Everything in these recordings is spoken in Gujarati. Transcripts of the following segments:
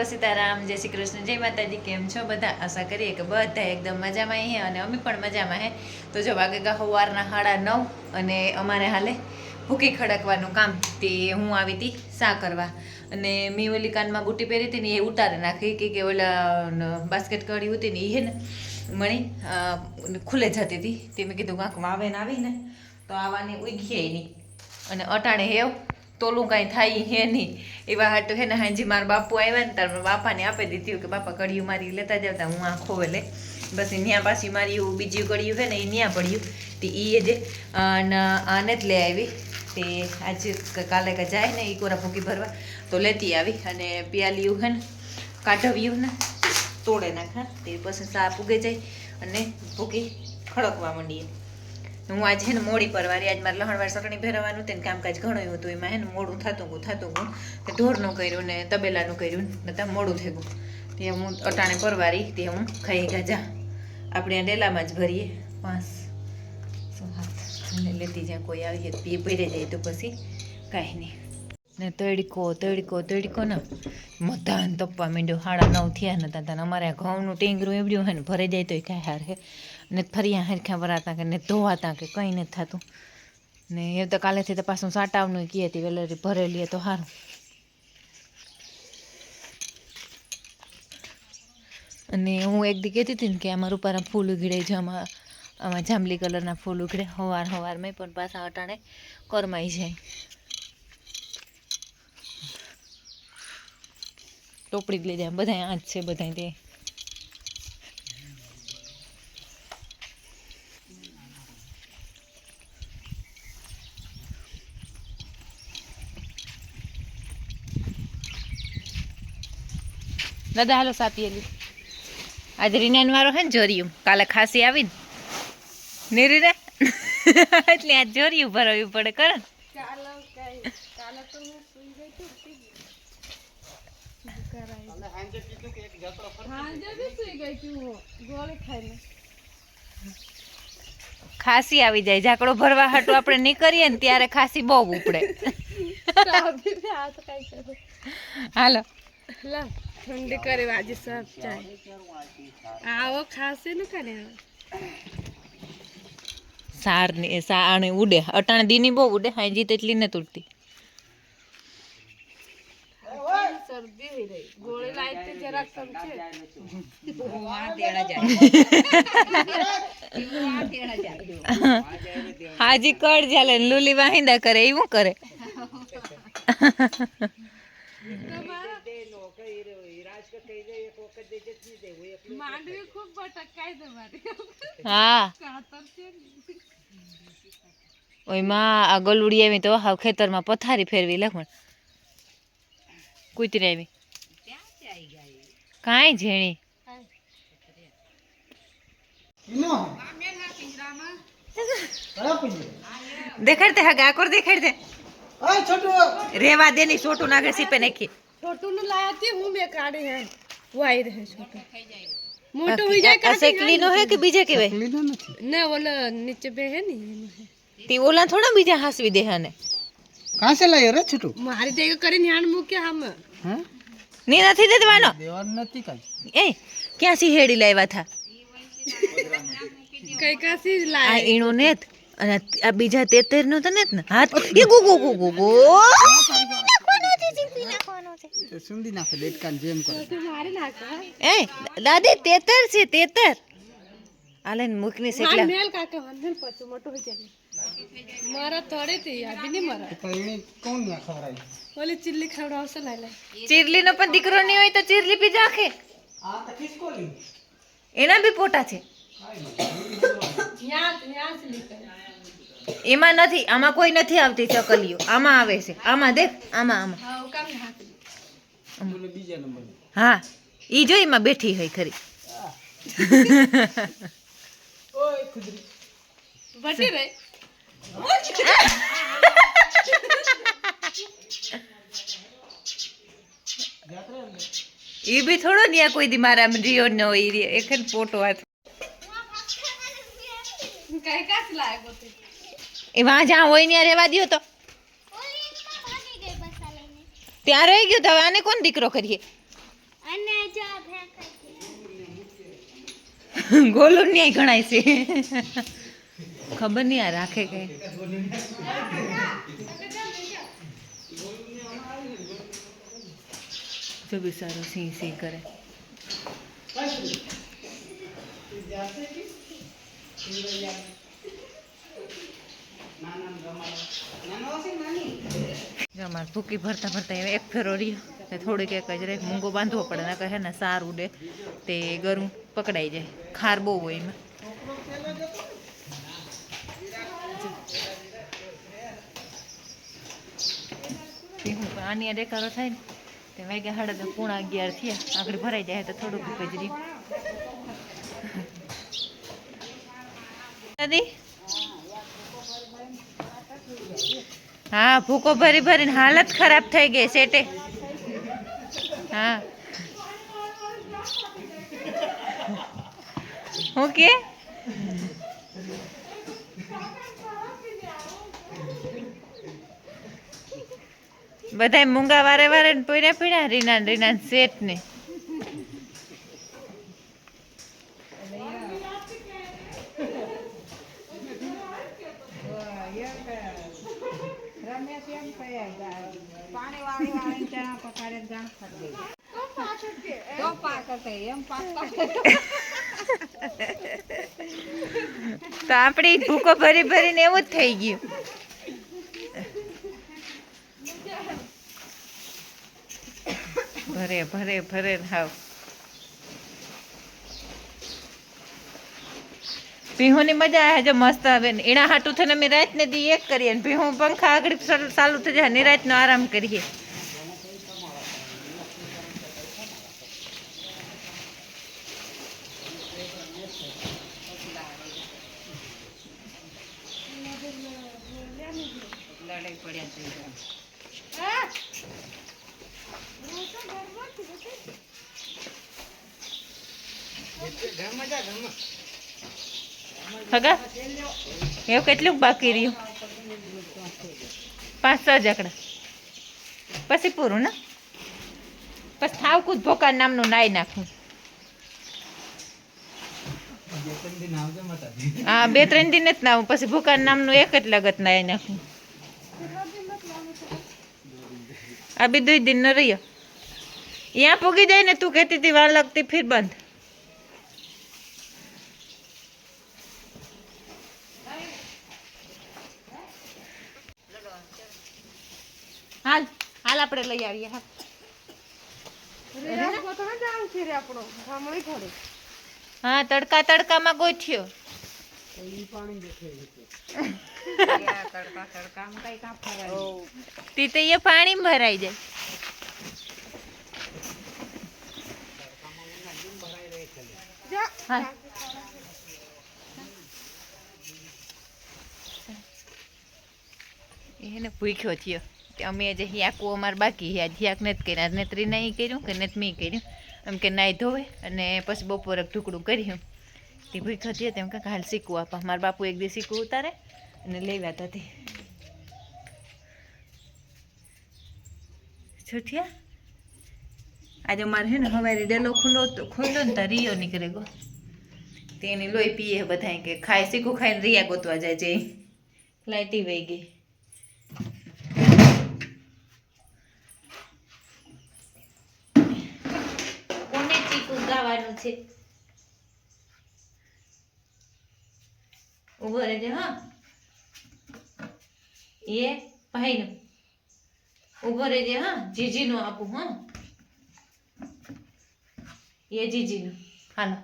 સીતારામ, જય શ્રી કૃષ્ણ, જય માતાજી। કેમ છો બધા? આશા કરીએ કે બધા એકદમ મજામાં હે અને અમે પણ મજામાં હે। તો જો વાગે ગા સવારના 9:30 અને અમારે હાલે ભૂકી ખડકવાનું કામ તે હું આવી હતી સા કરવા અને મેં ઓલી કાનમાં બુટી પહેરી હતી ને એ ઉતારી નાખી કે ઓલા બાસ્કેટ કડી હતી ને એ ને મણી ખુલે જતી હતી તે મેં કીધું કાંક વાવે ને આવી ને તો આવાની ઉગીએ નહીં અને અટાણે હેવ તોલું કાંઈ થાય હે નહીં એવા હાટું હે ને હાજી મારા બાપુ આવ્યા ને તાર બાપાને આપી દીધું કે બાપા કડિયું મારી લેતા જતા હું આ ખોવે લે બસ ત્યાં પાછી મારી બીજી કડિયું છે ને એ ત્યાં પડ્યું તે એ જે આને જ લઈ આવી તે આજે કાલે કે જાય ને એ કોરા ભૂકી ભરવા તો લેતી આવી અને પિયાલિયું છે ને કાઢવ્યું ને તોડે નાખા તે પછી સા પૂગે જાય અને ભૂકી ખડકવા માંડીએ। હું આજે છે ને મોડી પરવારી આજ મારે લહણવાર ચટણી ભેરવાનું તેને કામકાજ ઘણું હતું એમાં હે ને મોડું થતું ગયું ઢોરનું કર્યું ને તબેલાનું કર્યું ને ત્યાં મોડું થઈ ગયું ત્યાં હું અટાણે પરવારી ત્યાં હું ખાઈ ગાજા આપણે આ ડેલામાં જ ભરીએ 5 7 અને લેતી જ્યાં કોઈ આવીએ પી ભરી જાય તો પછી કાંઈ નહીં ને તડકો ને મધાન તપવા માંડ્યો 9:30 થયા નતા તને અમારે ઘઉંનું ટીંગરું એવડ્યું હે ને ભરાઈ જાય તો કાંઈ હાર હે ને ફરિયા હરખ્યા વરાતા કે ને ધોવાતા કે કંઈ નથી થતું ને એ તો કાલેથી તો પાછું સાટાવનું કહે હતી વેલેરી ભરેલી તો સારું। અને હું એક દી કહેતી હતી ને કે આમાં રૂપારા ફૂલ ઉઘડે છે આમાં જાંબલી કલરના ફૂલ ઉઘડે સવારમાં પણ પાછા અટાણે કરમાઈ જાય। ટોપડી જ લઈ જાય બધા આ જ છે બધા તે દાદા હાલો સાપીએલી આજે રીનાન વાળો હે ને જોરિયું કાલે ખાસી આવી ને રીના એટલે આજ જોરિયું ભરવું પડે કરે ખાસી આવી જાય ઝાકડો ભરવા હાટું આપણે નીકળીએ ને ત્યારે ખાસી બહુ ઉપડે। હાલો ठंडी करे वाजी सब चाय आओ खासे न करे सार ने साणे उडे अटाणे दीनी बो उडे हाजी तेटली न तुटती सर्दी हो रही गोळे लाइट जरा कम छे वहां देना जाए हाजी कड़ जाले लूली वाहिंदा करे एवं करे मांडवी खूब भटकाय दे मारी हाँ ओय માં આ ગલુડી આવી તો હાવ ખેતરમાં પથારી ફેરવી લખણ કૂતરી આવી કાંઈ ઝેણી દેખાડતે હા ગાકોર દેખાડતે રેવા દે ની છોટું નાગે સીપે નાખી छोटू ने लाया थी हूं मैं काढ़े है वो आई रहे छोटू मोटो हो जाए का असकली नो है कि बीजे के वे ना वाला नीचे बे है नी ती ओला थोड़ा बीजा हसवी दे हने कहां से लायो रे छोटू मारी देगा करे ध्यान मुके हम हां ની નથી દેવાનો દેવાન નથી કાઈ એ ક્યાંથી હેડી લાવ્યા થા કઈ કાસી લાય આ ઈણો નેત અને આ બીજા 73 નો તો નેત ને હાથ એ ગો ગો ગો ગો ગો તો સુંદી નાખે ડેટકાન જેમ કરે तो मारे ना का ए दादी 73 છે 73 આલે મુકની સેકલા मेल काका वंदन पचो मोटो हो जाए मारा थोड़े थे अभी नहीं मारा તો એને કોણ ના ખવરાય बोले चिल्ली खवड़ाव से ला ले ચીરલી નો પણ દીકરો નહીં હોય તો ચીરલી પી જાખે આ તો કિસકો લી એના બી પોટા છે यहाँ से लेकर એમાં નથી આમાં કોઈ નથી આવતી ચકલીઓ આમાં આવે છે આમાં દેખ આમાં આમાં हां वो काम यहाँ से બોલે બીજા નંબર હા ઈ જોઈ માં બેઠી હોય ખરી ઓય ખુદરી बटे रे ઈ બી થોડો ને કોઈ દી મારા રીયો ન હોય ઈ એકન ફોટો હાથ कहीं का से लाए बोते એ વાં જ્યાં હોય ત્યાં રહેવા દ્યો તો ત્યાં રહી ગયું તો હવે આને કોણ દીકરો કરીએ ગોલું ન્યાય ગણાય છે ખબર નહીં આ રાખે કે જો બિચારો સી સી કરે જો અમારે ભૂકી ભરતા ભરતા એક ફેરો રહ્યો થોડીક એક જ રહે મૂંગો બાંધવો પડે ના કહે ને સારું ઉડે તે ગરું પકડાઈ જાય ખાર બહુ હોય એમાં આની દેખાડો થાય ને તે વાગ્યા 11:30 થયા આગળ ભરાઈ જાય તો થોડુંક જ રહ્યું દાદી હા ભૂકો ભરી ભરીને હાલત ખરાબ થઈ ગઈ સેટે હા હું કે બધાય મૂંગા વારે વારે પીડ્યા પીડ્યા રીના શેઠ ને તો આપડી ભૂકો ભરી ભરીને એવું જ થઈ ગયું ભરે ભરે ભરે હાવ ભીહુની મજા આવે જો મસ્ત આવે ને એના હાટું થઈને અમે રાત ને દી એક કરીએ ને ભીહું પંખા આગળ ચાલુ થઈ જાય નિરાત નો આરામ કરીએ લડાઈ પડ્યા હગા એવું કેટલું બાકી રહ્યું 5-6 જકડા પછી પૂરું ને પછી થાવકું જ ભોકા નામનું નાઈ નાખું હા 2-3 દિન જ નાવું પછી ભૂકા નામનું એક જ લગત નાઈ નાખું આ બી 2 દિન નો રહ્યો यहाँ पोगी जाए ने तू कहती थी वहां लगती फिर बंद हाल हाल આપણે લઈ આવીએ હા હા તડકા તડકામાં ગોઠ્યો તીતે એ પાણી ભરાઈ જાય એને ભૂખ્યો થયો અમે જે હિયાકું અમારે બાકી હિયાક નથી કર્યા નેત્રી નહીં કર્યું કે નથી મેં કર્યું એમ કે નાહી ધોવે અને પછી બપોરે ઢુકડું કર્યું તે ભૂખ્યો થયો તેમ કાંક હાલ શીખવું આપા મારા બાપુ એક દી શીખવું ઉતારે અને લેવા હતા તે છૂઠિયા આજે અમારે છે ને હવારે ડેલો ખુલ્લો ને ત્યાં રિયો નીકળે ગો તેની લોહી પીએ બધા કે ખાય શીખું ખાઈને રિયા ગોતવા જાય છે લાઈટી વહી ગઈ કોને ચીકુ ગાવાનું છે ઉભો રહેજે હા એ ભાઈનું ઉભો રહેજે હા જીજીનું આપું હા ये जीजी नो हालो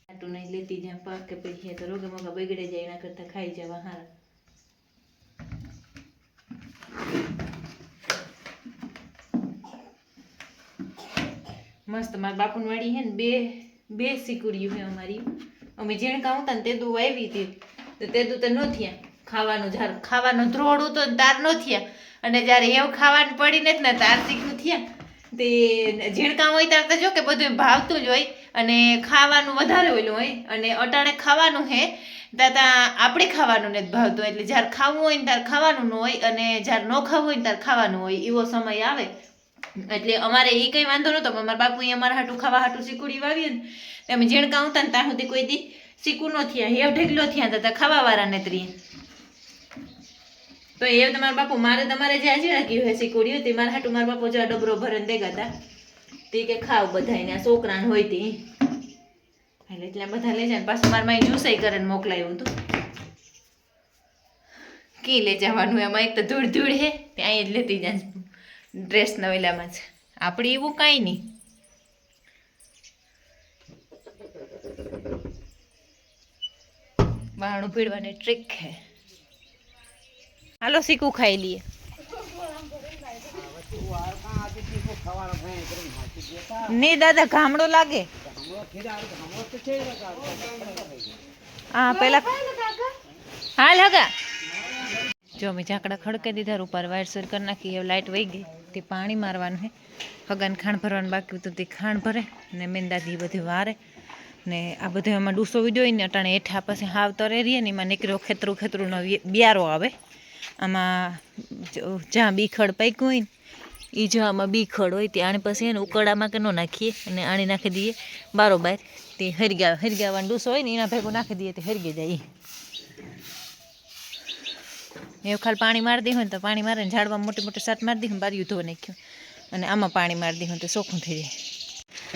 आटू नहीं लेती जहाँ पाक के पीछे तो रोगे मोगा बिगड़े जाए ना करता खाई जावा हारा मस्त मार बापू वाड़ी है ने बे सिकुड़ियों है हमारी अमे जेण का होता ने ते दो आई थी तो ते दो तो नो थिया खावानो जार खावानो द्रोड़ू तो तार नो थिया અને જ્યારે એવું ખાવાનું પડીને જ ને તાર શીખું થયા તે ઝીણકા હોય ત્યારે તો જો કે બધું ભાવતું જ હોય અને ખાવાનું વધારે ઓલું હોય અને અટાણે ખાવાનું હે ત્યાં આપણે ખાવાનું નથી ભાવતું એટલે જ્યારે ખાવું હોય ને ત્યારે ખાવાનું ન હોય અને જ્યારે ન ખાવું હોય ને ત્યારે ખાવાનું હોય એવો સમય આવે એટલે અમારે એ કંઈ વાંધો નહોતો, પણ મારા બાપુએ અમારા હાટું ખાવા હાટું શીકુડી વાવીએ ને તો અમે ઝીણકા આવતા ને ત્યાં સુધી કોઈ દી શીકું ન થયા, હેવ ઢેકલો થયા હતા ખાવાવાળા ને ત્રીએ. તો એ તમારા બાપુ મારે તમારે જે આજે રાખ્યું હોય શીકુડી હતી મારા હાટું મારા બાપુ જો ડબરો ભરીને દેગા હતા તે કે ખાવ બધાને આ છોકરાને હોય તે એટલે બધા લઈ જાય. પાછું મારા માએ જ્યુસ કરીને મોકલાયું હતું. કી લઈ જવાનું એમાં એક તો ધૂળ ધૂળ હે તે અહીં જ લેતી જાય ડ્રેસ નવેલામાં જ, આપણે એવું કાંઈ નહીં. બારણું પીડવાની ટ્રીક છે. હાલો શીખું ખાઈ લઈએ. નહીં દાદા ગામડો લાગે. હા પેલા હાલ હગા જો અમે ઝાકડા ખડકે દીધા ઉપર વાયર સર કરી નાખી. હવે લાઇટ વહી ગઈ તે પાણી મારવાનું હે. હગાને ખાંડ ભરવાનું બાકી હતું તે ખાંડ ભરે ને મેંદાદી બધું વારે ને આ બધું એમાં ડૂસો વિડ્યો ને અટાણે હેઠા પછી હાવ તરે રહીએ ને એમાં નીકળ્યો ખેતરું ખેતરુંનો બિયારો આવે. આમાં જ્યાં બીખડ પાક્યું હોય ને એ જો આમાં બીખડ હોય તે આને પછી એને ઉકળામાં કે ન નાખીએ અને આણી નાખી દઈએ બારોબાર. તે હરગાવાનો ડૂસો હોય ને એના ભેગું નાખી દઈએ તે હરગી જાય. એવું ખાલી પાણી મારી દઈએ ને તો પાણી મારે ને ઝાડમાં મોટી મોટી સાટ મારી દઈએ બારીયું ધોવા નાખ્યું અને આમાં પાણી મારી દઈએ તો ચોખ્ખું થઈ જાય.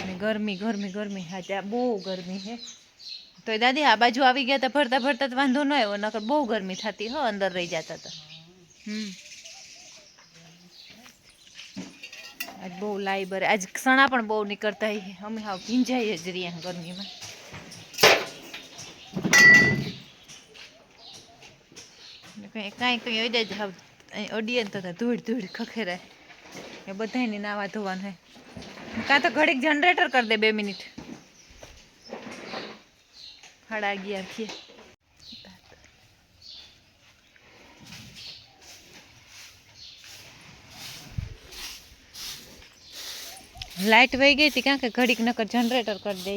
અને ગરમી ગરમી ગરમી હા ત્યાં બહુ ગરમી છે. તો દાદી આ બાજુ આવી ગયા હતા ભરતા ભરતા તો વાંધો ન આવ્યો, નકર બહુ ગરમી થતી હો, અંદર રહી જતા હતા. આજ બહુ લાઈ બરે આજ સણા પણ બહુ નીકળતા અમે હાવ ભીંજાઈ જ રહ્યા ગરમીમાં. કાંઈ કંઈ અડે જ હાવ અડીએ ને તો ધૂળ ધૂળ ખખેરાય એ બધાને નાવા ધોવાનું હોય. કાં તો ઘડીક જનરેટર કરી દે 2 મિનિટ 11:30 થઈએ. લાઇટ વહી ગઈ હતી કાં કે ઘડીક નકર જનરેટર કરી દે.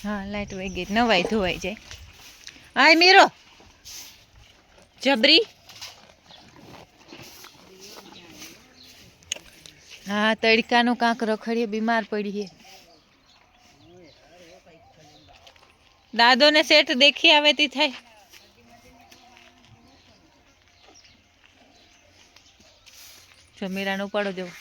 હા લાઇટ વહી ગઈ નવાઈ ધોવાઈ જાય. હાય મીરો જબરી. હા તડકાનું કાંક રખડીએ બીમાર પડીએ. દાદોને સેટ દેખી આવે તી થાય. જો મીરાને ઉપાડો જવું